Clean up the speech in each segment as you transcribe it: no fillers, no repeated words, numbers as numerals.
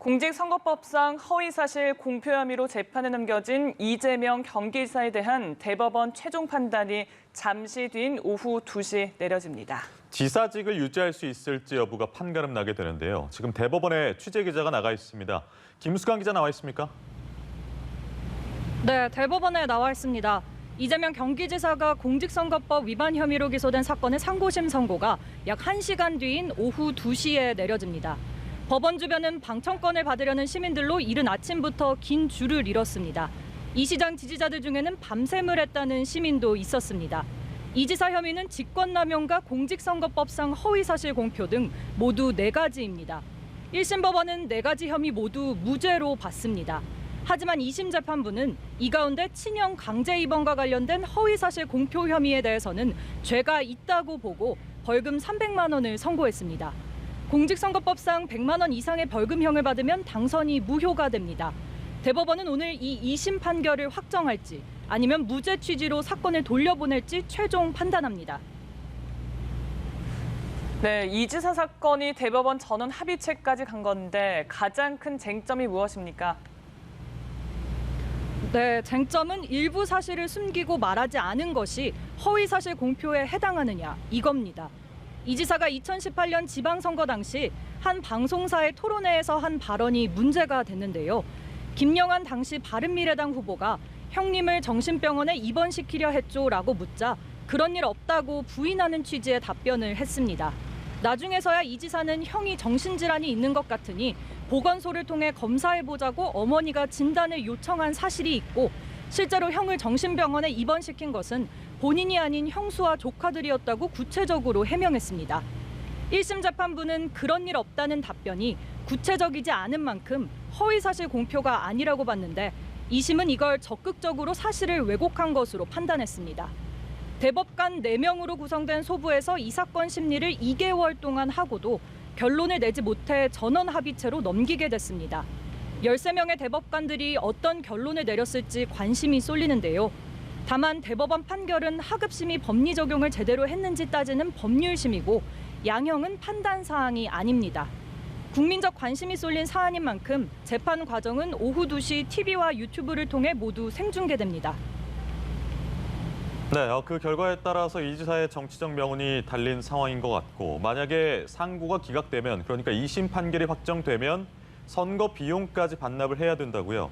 공직선거법상 허위사실 공표 혐의로 재판에 넘겨진 이재명 경기지사에 대한 대법원 최종 판단이 잠시 뒤인 오후 2시 내려집니다. 지사직을 유지할 수 있을지 여부가 판가름 나게 되는데요. 지금 대법원에 취재 기자가 나가 있습니다. 김수강 기자 나와 있습니까? 네, 대법원에 나와 있습니다. 이재명 경기지사가 공직선거법 위반 혐의로 기소된 사건의 상고심 선고가 약 1시간 뒤인 오후 2시에 내려집니다. 법원 주변은 방청권을 받으려는 시민들로 이른 아침부터 긴 줄을 이뤘습니다. 이 시장 지지자들 중에는 밤샘을 했다는 시민도 있었습니다. 이 지사 혐의는 직권남용과 공직선거법상 허위사실 공표 등 모두 4가지입니다. 1심 법원은 4가지 혐의 모두 무죄로 봤습니다. 하지만 2심 재판부는 이 가운데 친형 강제 입원과 관련된 허위사실 공표 혐의에 대해서는 죄가 있다고 보고 벌금 300만 원을 선고했습니다. 공직선거법상 100만 원 이상의 벌금형을 받으면 당선이 무효가 됩니다. 대법원은 오늘 이 2심 판결을 확정할지 아니면 무죄 취지로 사건을 돌려보낼지 최종 판단합니다. 네, 이 지사 사건이 대법원 전원 합의체까지 간 건데 가장 큰 쟁점이 무엇입니까? 네, 쟁점은 일부 사실을 숨기고 말하지 않은 것이 허위사실 공표에 해당하느냐 이겁니다. 이 지사가 2018년 지방선거 당시 한 방송사의 토론회에서 한 발언이 문제가 됐는데요. 김영환 당시 바른미래당 후보가 형님을 정신병원에 입원시키려 했죠라고 묻자 그런 일 없다고 부인하는 취지의 답변을 했습니다. 나중에서야 이 지사는 형이 정신질환이 있는 것 같으니 보건소를 통해 검사해보자고 어머니가 진단을 요청한 사실이 있고 실제로 형을 정신병원에 입원시킨 것은 본인이 아닌 형수와 조카들이었다고 구체적으로 해명했습니다. 1심 재판부는 그런 일 없다는 답변이 구체적이지 않은 만큼 허위사실 공표가 아니라고 봤는데 2심은 이걸 적극적으로 사실을 왜곡한 것으로 판단했습니다. 대법관 4명으로 구성된 소부에서 이 사건 심리를 2개월 동안 하고도 결론을 내지 못해 전원 합의체로 넘기게 됐습니다. 13명의 대법관들이 어떤 결론을 내렸을지 관심이 쏠리는데요. 다만 대법원 판결은 하급심이 법리 적용을 제대로 했는지 따지는 법률심이고 양형은 판단 사항이 아닙니다. 국민적 관심이 쏠린 사안인 만큼 재판 과정은 오후 2시 TV와 유튜브를 통해 모두 생중계됩니다. 네, 그 결과에 따라서 이 지사의 정치적 명운이 달린 상황인 것 같고 만약에 상고가 기각되면 그러니까 2심 판결이 확정되면 선거 비용까지 반납을 해야 된다고요?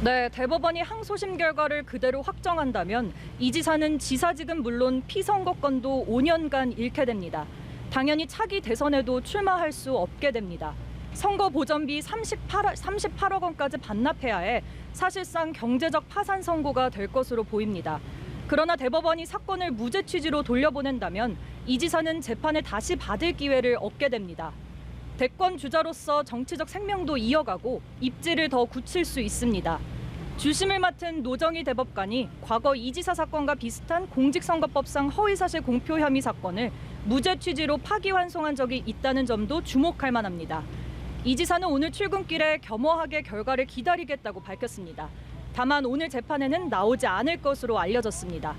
네, 대법원이 항소심 결과를 그대로 확정한다면 이 지사는 지사직은 물론 피선거권도 5년간 잃게 됩니다. 당연히 차기 대선에도 출마할 수 없게 됩니다. 선거 보전비 38억 원까지 반납해야 해 사실상 경제적 파산 선고가 될 것으로 보입니다. 그러나 대법원이 사건을 무죄 취지로 돌려보낸다면 이 지사는 재판을 다시 받을 기회를 얻게 됩니다. 대권 주자로서 정치적 생명도 이어가고 입지를 더 굳힐 수 있습니다. 주심을 맡은 노정희 대법관이 과거 이 지사 사건과 비슷한 공직선거법상 허위사실 공표 혐의 사건을 무죄 취지로 파기환송한 적이 있다는 점도 주목할 만합니다. 이 지사는 오늘 출근길에 겸허하게 결과를 기다리겠다고 밝혔습니다. 다만 오늘 재판에는 나오지 않을 것으로 알려졌습니다.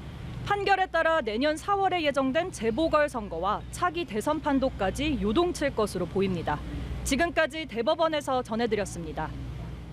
판결에 따라 내년 4월에 예정된 재보궐선거와 차기 대선 판도까지 요동칠 것으로 보입니다. 지금까지 대법원에서 전해드렸습니다.